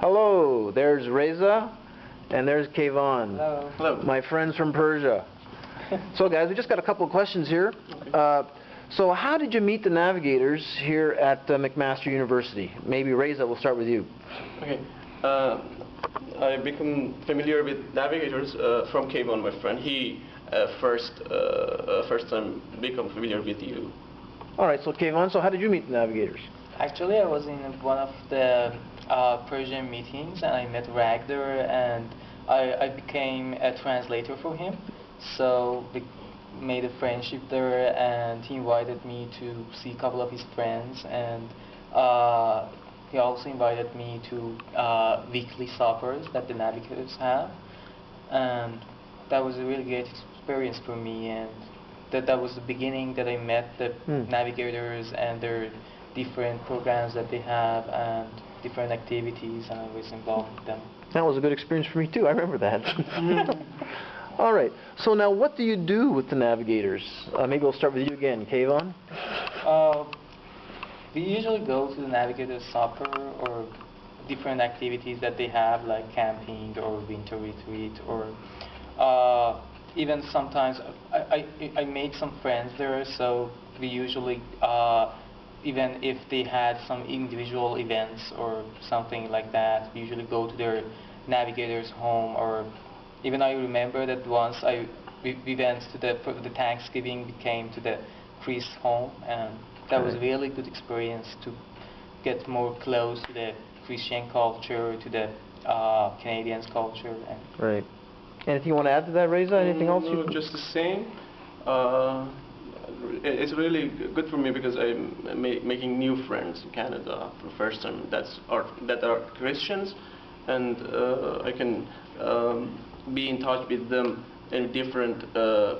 Hello, there's Reza, and there's Kayvon. Hello. Hello. My friends from Persia. So guys, we just got a couple of questions here. So how did you meet the navigators here at McMaster University? Maybe Reza, we'll start with you. Okay. I become familiar with navigators from Kayvon, my friend. He first time become familiar with you. All right, so Kayvon, so how did you meet the navigators? Actually, I was in one of the Persian meetings, and I met Ragnar, and I became a translator for him. So we made a friendship there, and he invited me to see a couple of his friends, and he also invited me to weekly suppers that the navigators have, and that was a really great experience for me, and that was the beginning that I met the navigators and their different programs that they have and different activities, and I was involved with them. That was a good experience for me too, I remember that. All right, so now what do you do with the navigators? Maybe we'll start with you again, Kayvon. We usually go to the navigators supper or different activities that they have, like camping or winter retreat, or even sometimes I made some friends there, so we usually even if they had some individual events or something like that, we usually go to their navigator's home. Or even I remember that once we went to the Thanksgiving, we came to the priest's home, and that was a really good experience to get more close to the Christian culture, to the Canadians' culture. And right. Anything you want to add to that, Reza? Anything else? No, just the same. It's really good for me because I'm making new friends in Canada for the first time that are Christians, and I can be in touch with them in different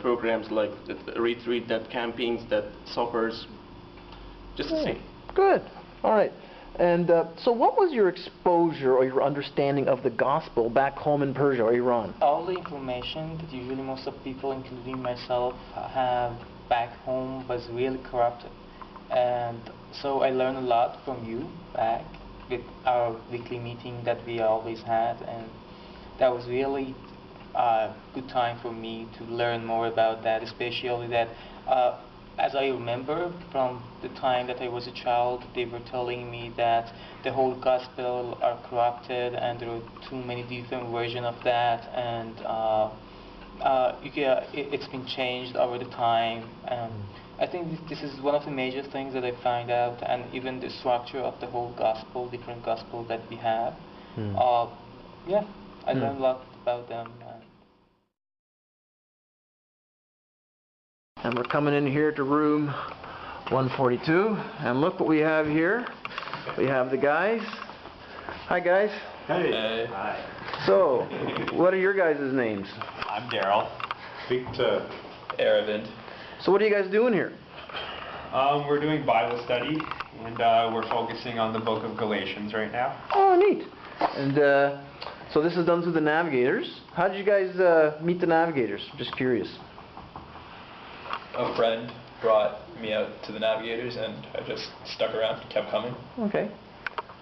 programs like the retreat, that campings, that suppers. Just the same. Good. All right. And so what was your exposure or your understanding of the gospel back home in Persia or Iran? all the information that usually most of people, including myself, have back home was really corrupted. And so I learned a lot from you back with our weekly meeting that we always had, and that was really a good time for me to learn more about that, especially that as I remember from the time that I was a child, they were telling me that the whole gospel are corrupted and there are too many different versions of that, and it's been changed over the time. I think this is one of the major things that I find out, and even the structure of the whole gospel, different gospel that we have. Yeah, I learned a lot about them. And we're coming in here to room 142, and look what we have here. We have the guys. Hi guys. Hey. Hi. So, what are your guys' names? I'm Daryl. Victor. Aravind. So what are you guys doing here? We're doing Bible study, and we're focusing on the book of Galatians right now. Oh, neat. And so this is done through the navigators. How did you guys meet the navigators? Just curious. A friend brought me out to the navigators, and I just stuck around, kept coming. Okay.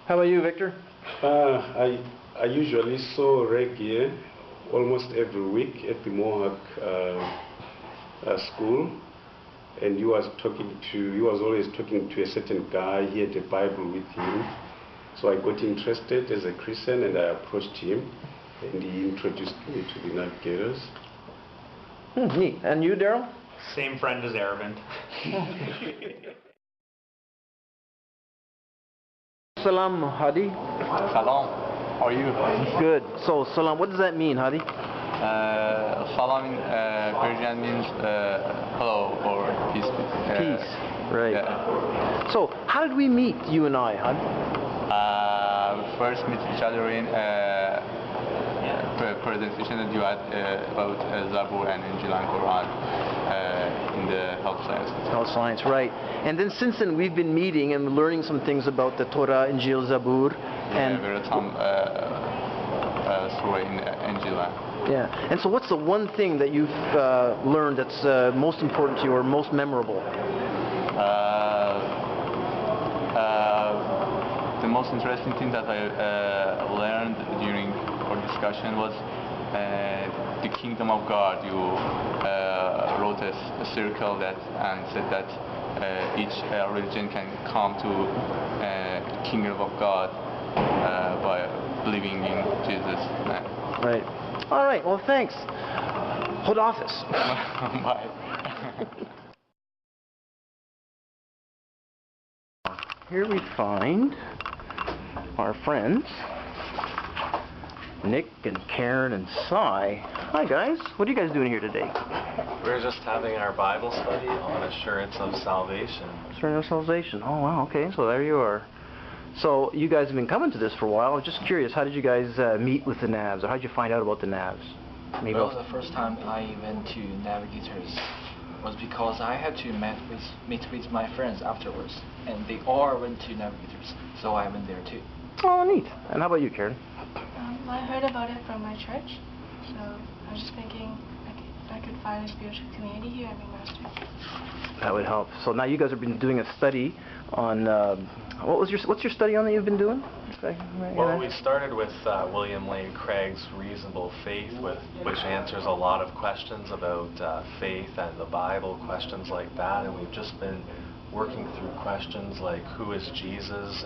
How about you, Victor? I usually saw Reg here almost every week at the Mohawk school, and he was always talking to a certain guy. He had a Bible with him, so I got interested as a Christian, and I approached him, and he introduced me to the navigators. Neat. And you, Daryl? Same friend as Aravind. Salam, Hadi. Salam, how are you? Good. So, salam, what does that mean, Hadi? Salam in Persian means hello or peace. Peace. Right. Yeah. So, how did we meet, you and I, Hadi? We first meet each other in presentation that you had about Zabur and Injil and Quran in the health science. Health science, right. And then since then we've been meeting and learning some things about the Torah, Injil, Zabur. And we read some surah in Injil. Yeah. And so what's the one thing that you've learned that's most important to you or most memorable? the most interesting thing that I learned during our discussion was the kingdom of God. You wrote a circle that and said that each religion can come to kingdom of God by believing in Jesus. Right. All right. Well, thanks. Hold office. Bye. Here we find our friends, Nick and Karen and Cy. Hi guys, what are you guys doing here today? We're just having our Bible study on assurance of salvation. Assurance of salvation. Oh wow, okay, so there you are. So you guys have been coming to this for a while. I was just curious, how did you guys meet with the navs, or how did you find out about the navs? Maybe well, the first time I went to Navigators was because I had to meet with my friends afterwards, and they all went to Navigators, so I went there too. Oh, neat. And how about you, Karen? I heard about it from my church, so I was just thinking I could find a spiritual community here at McMaster. That would help. So now you guys have been doing a study on, what's your study on that you've been doing? Well, we started with William Lane Craig's Reasonable Faith, which answers a lot of questions about faith and the Bible, questions like that, and we've just been working through questions like who is Jesus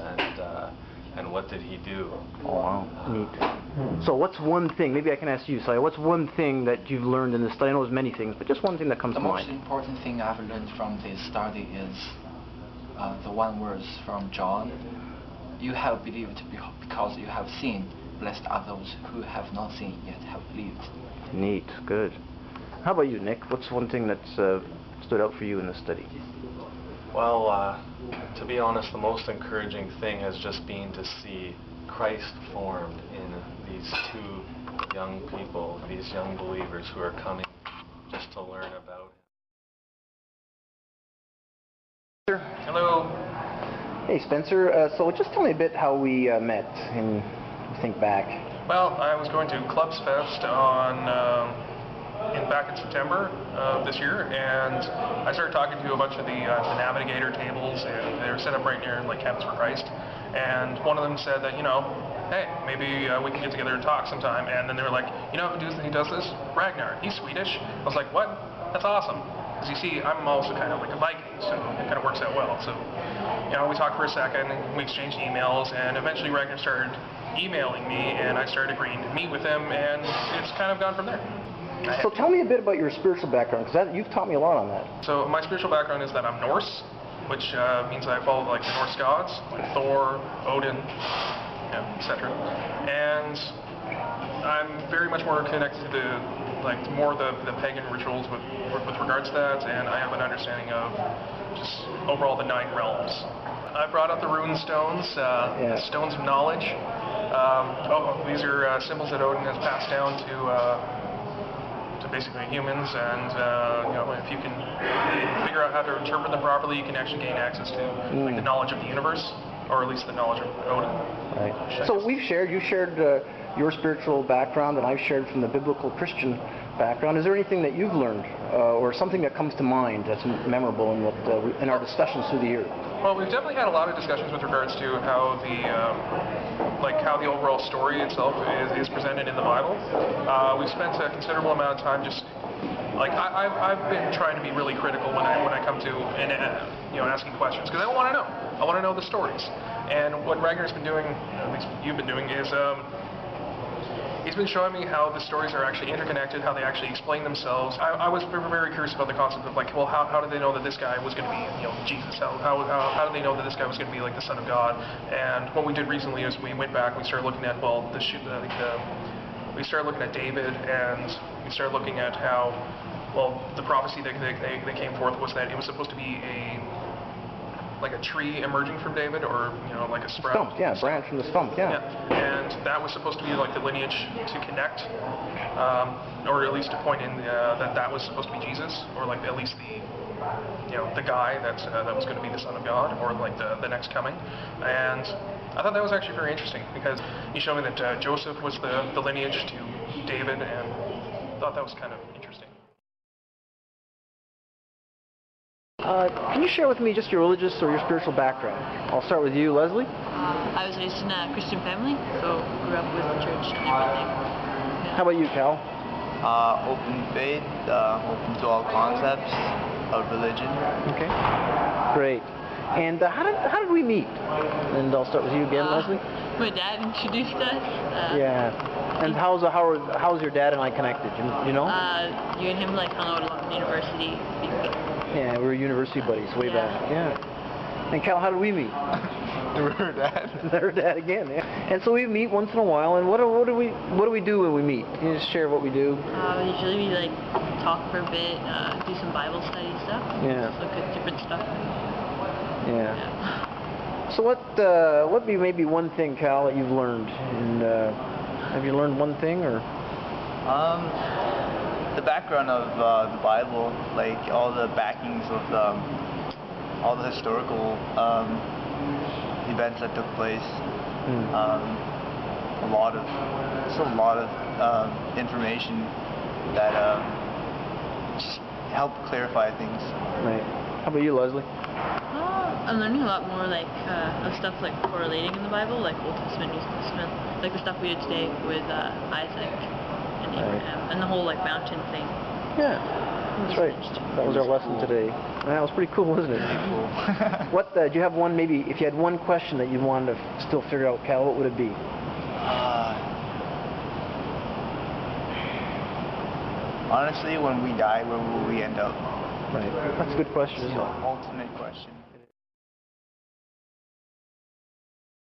and what did he do? Oh wow, neat. So what's one thing, maybe I can ask you, Sai, what's one thing that you've learned in this study? I know there's many things, but just one thing that comes to mind. The most important thing I've learned from this study is the one verse from John. You have believed because you have seen. Blessed are those who have not seen yet have believed. Neat, good. How about you, Nick? What's one thing that stood out for you in this study? Well, to be honest, the most encouraging thing has just been to see Christ formed in these two young people, these young believers who are coming just to learn about him. Hello. Hey, Spencer. So just tell me a bit how we met and think back. Well, I was going to Clubs Fest back in September of this year, and I started talking to a bunch of the Navigator tables, and they were set up right near like Campus for Christ. And one of them said that, hey, maybe we can get together and talk sometime. And then they were like, who does this? Ragnar. He's Swedish. I was like, what? That's awesome. Because you see, I'm also kind of like a Viking, so it kind of works out well. So, we talked for a second, we exchanged emails, and eventually Ragnar started emailing me, and I started agreeing to meet with him, and it's kind of gone from there. So tell me a bit about your spiritual background, because you've taught me a lot on that. So my spiritual background is that I'm Norse, which means I follow like the Norse gods, like Thor, Odin, etc. And I'm very much more connected to the pagan rituals with regards to that, and I have an understanding of just overall the 9 realms. I brought up the rune stones, stones of knowledge. These are symbols that Odin has passed down to basically humans, and if you can figure out how to interpret them properly, you can actually gain access to the knowledge of the universe, or at least the knowledge of Odin. Right. So you shared your spiritual background, and I've shared from the biblical Christian background. Is there anything that you've learned, or something that comes to mind that's memorable in our discussions through the year? Well, we've definitely had a lot of discussions with regards to how the overall story itself is presented in the Bible. We've spent a considerable amount of time just I've been trying to be really critical when I come to asking questions, because I want to know. I want to know the stories. And what Ragnar's been doing, at least you've been doing, is he's been showing me how the stories are actually interconnected, how they actually explain themselves. I was very curious about the concept of how did they know that this guy was going to be Jesus? How did they know that this guy was going to be like the Son of God? And what we did recently is we went back and we started looking at we started looking at David, and we started looking at how the prophecy that they came forth was that it was supposed to be a tree emerging from David, or like a sprout. Stump, yeah, branch from the stump, yeah. And that was supposed to be like the lineage to connect, or at least to point in that was supposed to be Jesus, or like at least the guy that was going to be the Son of God, or like the next coming. And I thought that was actually very interesting, because he showed me that Joseph was the lineage to David, and I thought that was kind of interesting. Can you share with me just your religious or your spiritual background? I'll start with you, Leslie. I was raised in a Christian family, so grew up with the church and everything. Yeah. How about you, Cal? Open faith, open to all concepts of religion. Okay. Great. And how did we meet? And I'll start with you again, Leslie. My dad introduced us. Yeah. And how's your dad and I connected? You know? You and him like hung out a lot in university. Yeah, we were university buddies way back. Yeah. And Cal, how did we meet? Through her dad. Her dad again. Yeah. And so we meet once in a while. And what do we do when we meet? Can you just share what we do? Usually we like talk for a bit, do some Bible study stuff. Yeah. Look at different stuff. Yeah. So what be maybe one thing, Cal, that you've learned? And have you learned one thing or? The background of the Bible, like all the backings of all the historical events that took place. A lot of information that just help clarify things. Right. How about you, Leslie? I'm learning a lot more like of stuff like correlating in the Bible, like Old Testament, New Testament, like the stuff we did today with Isaac and Abraham, and the whole like mountain thing. Yeah, that's right. That was our lesson today. That was pretty cool, wasn't it? Pretty cool. What do you have one maybe? If you had one question that you wanted to still figure out, Cal, what would it be? Honestly, when we die, where will we end up? Right. That's a good question. It's the ultimate question.